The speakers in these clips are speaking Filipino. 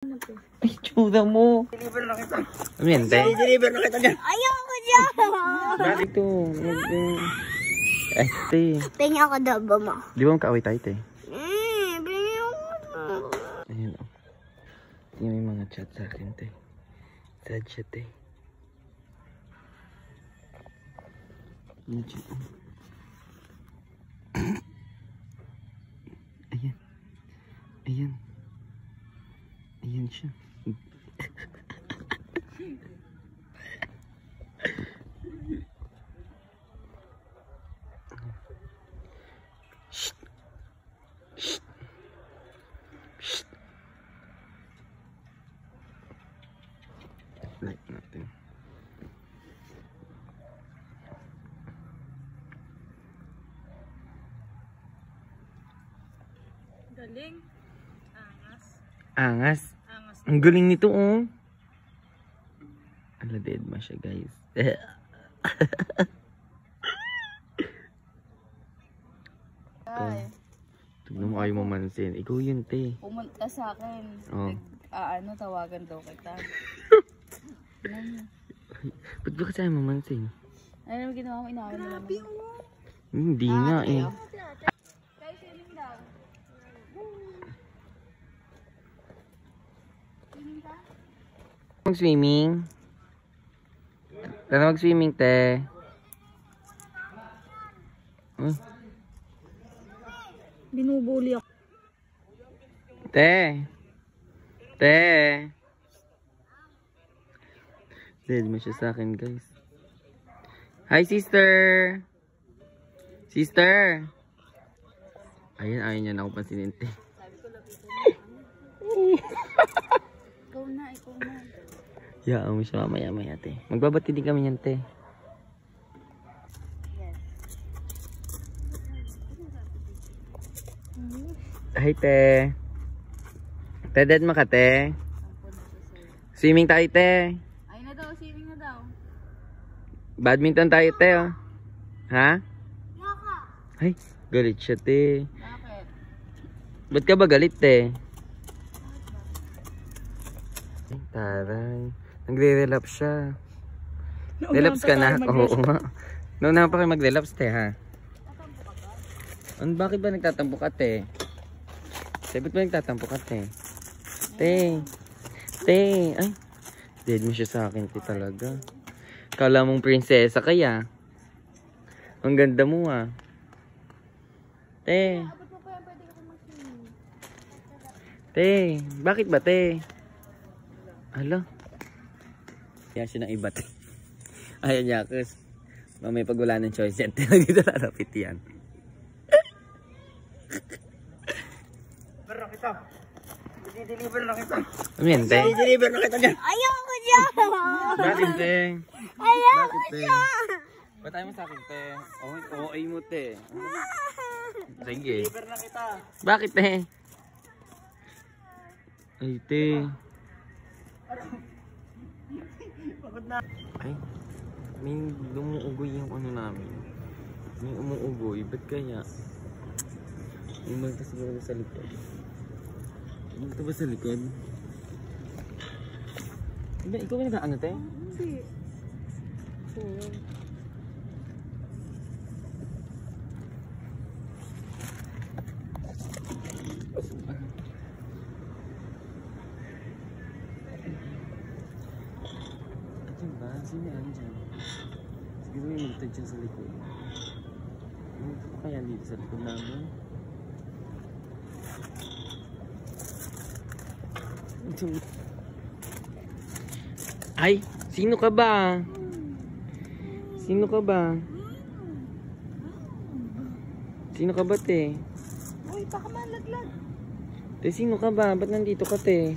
Ay, tsura mo. Deliver na kita. Ano yan, te? Deliver na kita dyan. Ayoko dyan. Bakit ito? Eh, te. Tingnan ko daw ba mo? Di ba magkaaway tayo, te? Binigyan ko. Ayan, o. Tingnan mo yung mga chat sa akin, te. Sad siya, te. Yung chat, o. Ayan. Ayan. Ayan siya. Shh. Shh. Shh. Like natin. Galing. Angas. Angas. Angas. Ang galing nito, oh. Ala, dead ma siya, guys. Ay, Tignan mo kayo mamansin. Ikaw yun, te. pumunta sa akin. Oh. Tawagan daw kita. Ba't ba kasi mamansin? Ano naman ginawa mo? Inaawin mo naman. Hindi nga, eh. Kaya swimming daw. Mag-swimming? Tara mag-swimming, te. Binubuli ako. Te. Te. Dead mo siya sa akin, guys. Hi, sister. Sister. Ayan, ayaw niya na ako pansinin, te. Ikaw na, ikaw na. Yaan mo siya mamaya-maya, te. Magbabati din kami niyan, te. Hi, te. Te, dead mo ka, te. Swimming tayo, te. Ay na daw, swimming na daw. Badminton tayo, te, oh. Ha? Yaka. Ay, galit siya, te. Bakit? Ba't ka ba galit, te? Ay, taray. Nagre-relapse siya. Relapse ka na? Oo nga. Nauna pa kayo mag-relapse, te, ha? Bakit ba nagtatampo ka, te? Te, ba't ba nagtatampo ka, te? Te. Te. Ay. Dead mo siya sa akin, te, talaga. Kala mong prinsesa kaya. Ang ganda mo, ah. Te. Te. Bakit ba, te? Hala. Kaya siya ng iba, te. Ayaw niya, Chris. Mamaya pag wala ng choice yan, te, dito lalapit yan. Deliver na kita. Deliver na kita. Ano yan, te? Deliver na kita dyan. Ayoko dyan. Bakit, te? Ayoko Bakit, te? dyan. Ba't tayo mo sa akin, te? Oo, ay mo, te. Sige. Deliver na kita. Bakit, te? Ay, te. Pagod na. Ay, may umuugoy yung ano namin. May umuugoy. Ba't kaya? May magta siguro sa likod. Magta ba sa likod? Diba, ikaw ba nag-ano, te? Hindi. Ano ba? Sino yan dyan? Siguro may magtad dyan sa likod. Ano pa kaya dito sa likod namin? Ay! Sino ka ba? Sino ka ba? Sino ka ba, te? Uy, baka malaglag. Te, sino ka ba? Ba't nandito ka, te?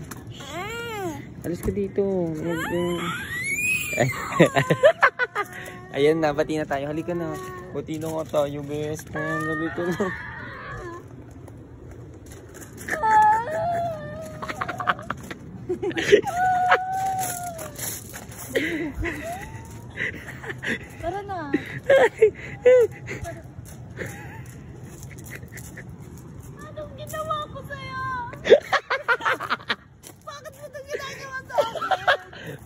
Alis ka dito. Ayan na, bati na tayo. Halika na. Bati na nga tayo, best friend. Halika na. Tara na. Anong ginawa ko sa'yo? Bakit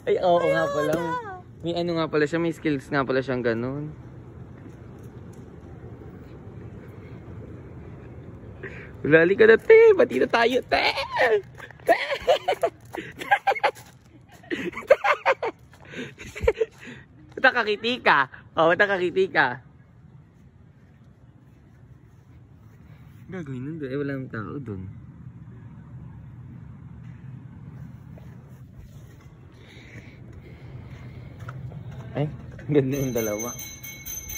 Ay, oo nga pala. May ano nga pala siya, may skills nga pala siyang ganun. Lali ka na, te. Bati na tayo, te. Te. Nakakiti ka. Oo, nakakiti ka. Gagawin nun doon. Eh, wala nang tao doon. Ay, ganda yung dalawa.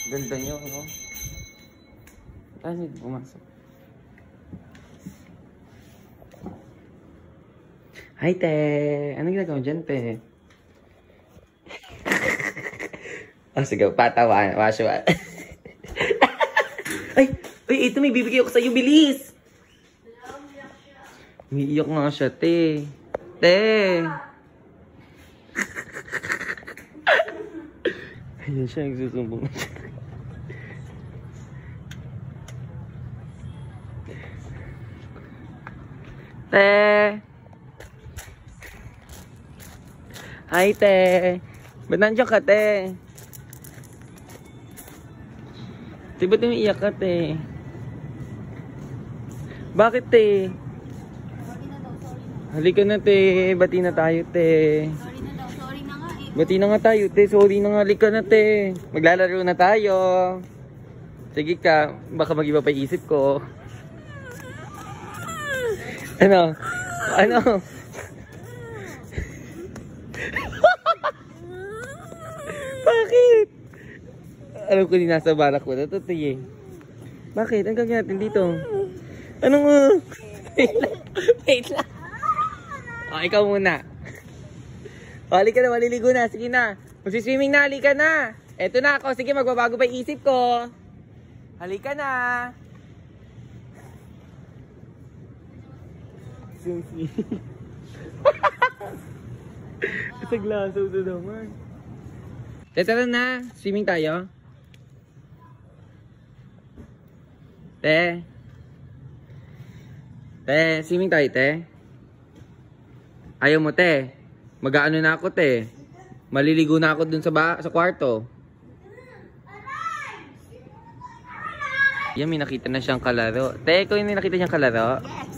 Ganda nyo, no? Ano yung pumasok? Hi, te! Anong ginagawa dyan, te? Oh, sige, patawan. Waswa. Ay! Ay, ito may bibigay ako sa'yo. Bilis! Umiiyak nga siya, te. Te! Ayan siya, nagsusumbong na siya. Te! Hi, te! Ba't nandiyan ka, te? Te, ba't umiiyak ka, te? Bakit, te? Halika na, te. Bati na tayo, te. Sorry na daw. Sorry na nga eh. Bati na nga tayo, te. Sorry na nga. Halika na, te. Maglalaro na tayo. Sige ka. Baka mag-iba pa isip ko. Ano? Ano? Bakit? Alam ko din nasa barak ko na to, te. Bakit? Ang gagawin natin dito? Anong Wait lang. Wait lang. O, ikaw muna. O, halika na, maliligo na. Sige na. Magsiswimming na, halika na. Eto na ako. Sige, magbabago pa yung isip ko. Halika na. Susi. Saglaso na naman. Tara na. Swimming tayo. Te. Te, swimming tayo, te. Ayaw mo, te. Mag-aano na ako, te. Maliligo na ako dun sa kwarto. Yan, may nakita na siyang kalaro. Te, ikaw yung nakita niyang kalaro? Yes.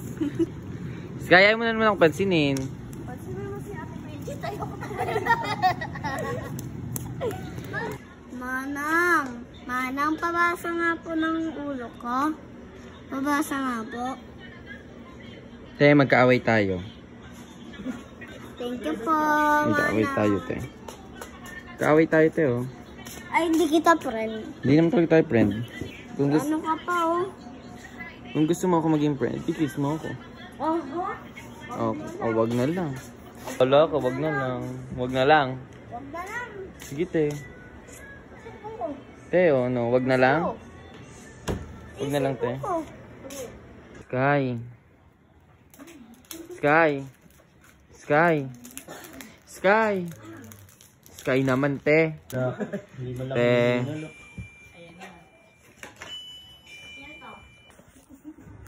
Kaya mo na naman akong pansinin. Pansinin mo si Ate Bridget. Ayoko Manang. Manang, pabasa nga po ng ulo ko. Pabasa nga po. Te, magkaaway tayo. Thank you po, Magkaaway Manang. tayo, te. Magkaaway tayo, te, oh. Ay, hindi kita friend. Hindi naman talaga tayo friend. Kung gusto, Ano ka pa, oh? kung gusto mo ako maging friend, i-kiss mo ako. Oh, Oh, wag na lang. Wala ka, wag na lang. Wag na lang. wag na lang. Sige, te. Te, oh, no, wag na lang. Wag na lang, te. Oh. Sky. Sky. Sky. Sky. Sky naman, te. Te.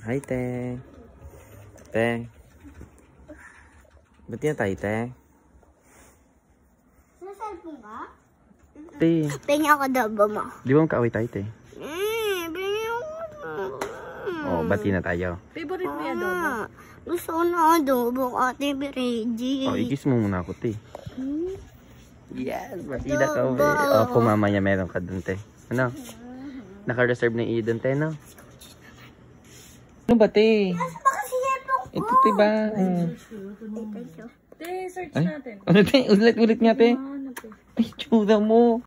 Hi, te. Te. Ba't yan tayo, te? Nasalpong ka? Te. Pengi ako daw ba mo? Di ba magkaaway tayo, te? Pengi ako. Oh, bati na tayo. Favorite mo yung adobo? Gusto ko na adobo, Ate Bridget. Oh, i-kiss mo muna ako, te. Yes, bati na ka. Adobo. Oh, kung mamaya meron ka dun, te. Ano? Naka-reserve na iyo dun, te, no? Ano ba, te? Baka si Yepo ko. Ito, te ba? Thank you. Te, search Ay, natin. ano, te? Ulit-ulit nga, te. Ano po? Ay, tsura mo.